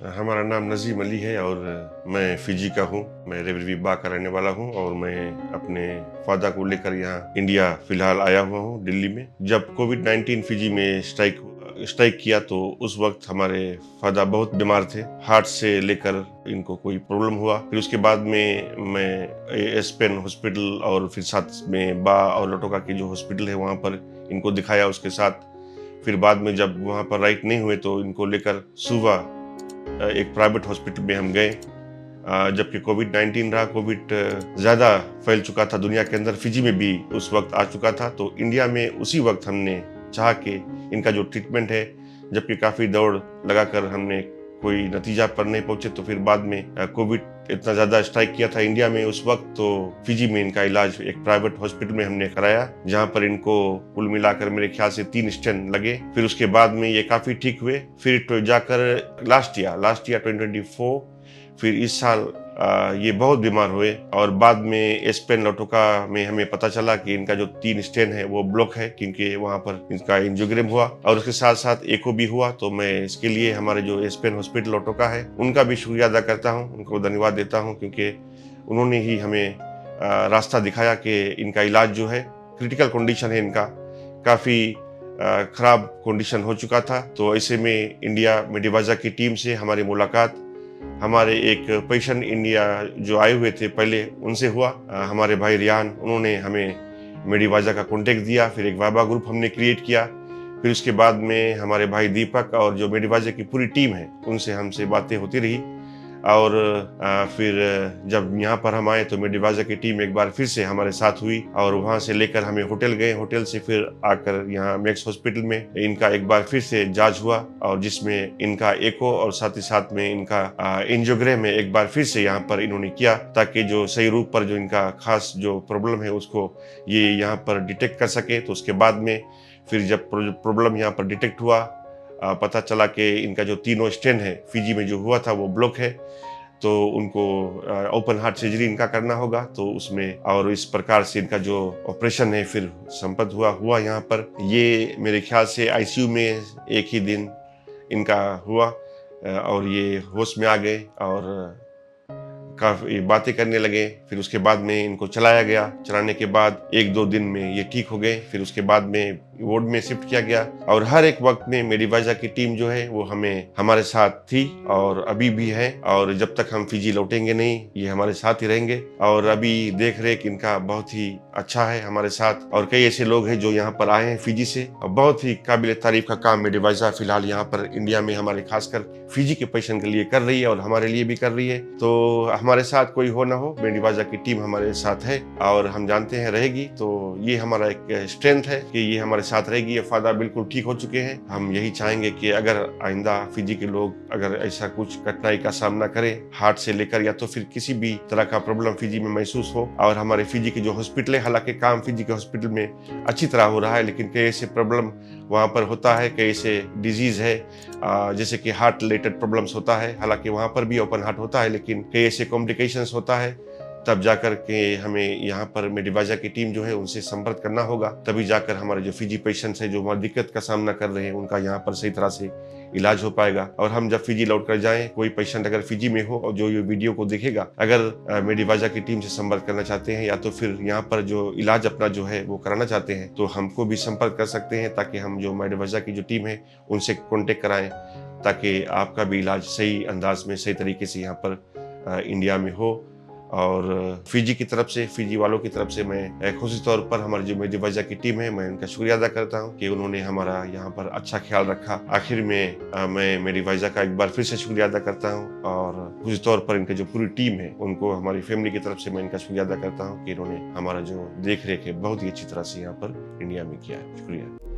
हमारा नाम नज़ीम अली है और मैं फ़िजी का हूँ। मैं रेवरवीबा का रहने वाला हूँ और मैं अपने फ़ादर को लेकर यहाँ इंडिया फ़िलहाल आया हुआ हूँ दिल्ली में। जब कोविड-19 फ़िजी में स्ट्राइक किया तो उस वक्त हमारे फ़ादर बहुत बीमार थे। हार्ट से लेकर इनको कोई प्रॉब्लम हुआ। फिर उसके बाद में मैं एसपेन हॉस्पिटल और फिर साथ में बा और लोटोका की जो हॉस्पिटल है वहाँ पर इनको दिखाया उसके साथ। फिर बाद में जब वहाँ पर राइट नहीं हुए तो इनको लेकर सुबह एक प्राइवेट हॉस्पिटल में हम गए। जबकि कोविड-19 रहा, कोविड ज़्यादा फैल चुका था दुनिया के अंदर, फिजी में भी उस वक्त आ चुका था। तो इंडिया में उसी वक्त हमने चाहा कि इनका जो ट्रीटमेंट है, जबकि काफ़ी दौड़ लगाकर हमने कोई नतीजा पर नहीं पहुंचे, तो फिर बाद में कोविड इतना ज़्यादा स्ट्राइक किया था इंडिया में उस वक्त, तो फिजी में इनका इलाज एक प्राइवेट हॉस्पिटल में हमने कराया, जहां पर इनको कुल मिलाकर मेरे ख्याल से 3 स्टेंट लगे। फिर उसके बाद में ये काफ़ी ठीक हुए। फिर तो जाकर लास्ट ईयर 2024, फिर इस साल ये बहुत बीमार हुए और बाद में एसपेन लोटोका में हमें पता चला कि इनका जो 3 स्टेन है वो ब्लॉक है, क्योंकि वहाँ पर इनका एंजियोग्राम हुआ और उसके साथ साथ एको भी हुआ। तो मैं इसके लिए हमारे जो एसपेन हॉस्पिटल लोटोका है उनका भी शुक्रिया अदा करता हूँ, उनको धन्यवाद देता हूँ, क्योंकि उन्होंने ही हमें रास्ता दिखाया कि इनका इलाज जो है, क्रिटिकल कंडीशन है इनका, काफ़ी ख़राब कंडीशन हो चुका था। तो ऐसे में इंडिया मेडिवाजा की टीम से हमारी मुलाकात हमारे एक पेशेंट इंडिया जो आए हुए थे पहले उनसे हुआ। हमारे भाई रियान, उन्होंने हमें मेडिवाजा का कॉन्टेक्ट दिया। फिर एक वाइबा ग्रुप हमने क्रिएट किया। फिर उसके बाद में हमारे भाई दीपक और जो मेडिवाजा की पूरी टीम है उनसे हमसे बातें होती रही। और फिर जब यहाँ पर हम आए तो मेडिवाजा की टीम एक बार फिर से हमारे साथ हुई और वहाँ से लेकर हमें होटल गए। होटल से फिर आकर यहाँ मैक्स हॉस्पिटल में इनका एक बार फिर से जांच हुआ और जिसमें इनका एको और साथ ही साथ में इनका एंजियोग्राम में एक बार फिर से यहाँ पर इन्होंने किया, ताकि जो सही रूप पर जो इनका खास जो प्रॉब्लम है उसको ये यहाँ पर डिटेक्ट कर सके। तो उसके बाद में फिर जब प्रॉब्लम यहाँ पर डिटेक्ट हुआ, पता चला कि इनका जो 3 स्टेंट है फिजी में जो हुआ था वो ब्लॉक है, तो उनको ओपन हार्ट सर्जरी इनका करना होगा। तो उसमें और इस प्रकार से इनका जो ऑपरेशन है फिर संपन्न हुआ यहाँ पर। ये मेरे ख्याल से आईसीयू में एक ही दिन इनका हुआ और ये होश में आ गए और काफ़ी बातें करने लगे। फिर उसके बाद में इनको चलाया गया। चलाने के बाद 1-2 दिन में ये ठीक हो गए। फिर उसके बाद में वार्ड में शिफ्ट किया गया और हर एक वक्त में मेडिवाजा की टीम जो है वो हमारे साथ थी और अभी भी है। और जब तक हम फिजी लौटेंगे नहीं, ये हमारे साथ ही रहेंगे। और अभी देख रेख इनका बहुत ही अच्छा है हमारे साथ। और कई ऐसे लोग हैं जो यहाँ पर आए हैं फिजी से और बहुत ही काबिल तारीफ का काम मेडिवाजा फिलहाल यहाँ पर इंडिया में हमारे खासकर फिजी के पेशेंट के लिए कर रही है और हमारे लिए भी कर रही है। तो हमारे साथ कोई हो ना हो, मेडिवाजा की टीम हमारे साथ है और हम जानते हैं रहेगी। तो ये हमारा एक स्ट्रेंथ है कि ये हमारे साथ रहेगी। ये फादर बिल्कुल ठीक हो चुके हैं। हम यही चाहेंगे कि अगर आइंदा फिजी के लोग अगर ऐसा कुछ कठिनाई का सामना करें, हार्ट से लेकर या तो फिर किसी भी तरह का प्रॉब्लम फिजी में महसूस हो, और हमारे फिजी के जो हॉस्पिटल है, हालांकि काम फिजी के हॉस्पिटल में अच्छी तरह हो रहा है, लेकिन कई ऐसे प्रॉब्लम वहाँ पर होता है, कई ऐसे डिजीज है जैसे कि हार्ट रिलेटेड प्रॉब्लम्स होता है। हालांकि वहाँ पर भी ओपन हार्ट होता है, लेकिन कई ऐसे कॉम्प्लिकेशंस होता है, तब जाकर के हमें यहाँ पर मेडिवाजा की टीम जो है उनसे संपर्क करना होगा। तभी जाकर हमारे जो फिजी पेशेंट्स हैं जो हमारी दिक्कत का सामना कर रहे हैं उनका यहाँ पर सही तरह से इलाज हो पाएगा। और हम जब फिजी लौट कर जाएं, कोई पेशेंट अगर फिजी में हो और जो ये वीडियो को देखेगा, अगर मेडिवाजा की टीम से संपर्क करना चाहते हैं या तो फिर यहाँ पर जो इलाज अपना जो है वो कराना चाहते हैं, तो हमको भी संपर्क कर सकते हैं, ताकि हम जो मेडिवाजा की जो टीम है उनसे कॉन्टेक्ट कराएं, ताकि आपका भी इलाज सही अंदाज में सही तरीके से यहाँ पर इंडिया में हो। और फिजी की तरफ से, फिजी वालों की तरफ से मैं खुशी तौर पर हमारी जो मेडिवाजा की टीम है मैं उनका शुक्रिया अदा करता हूं कि उन्होंने हमारा यहाँ पर अच्छा ख्याल रखा। आखिर में मैं मेडिवाजा का एक बार फिर से शुक्रिया अदा करता हूं और खुशी तौर पर इनकी जो पूरी टीम है उनको, हमारी फैमिली की तरफ से मैं इनका शुक्रिया अदा करता हूँ कि इन्होंने हमारा जो देख रेख है बहुत ही अच्छी तरह से यहाँ पर इंडिया में किया है। शुक्रिया।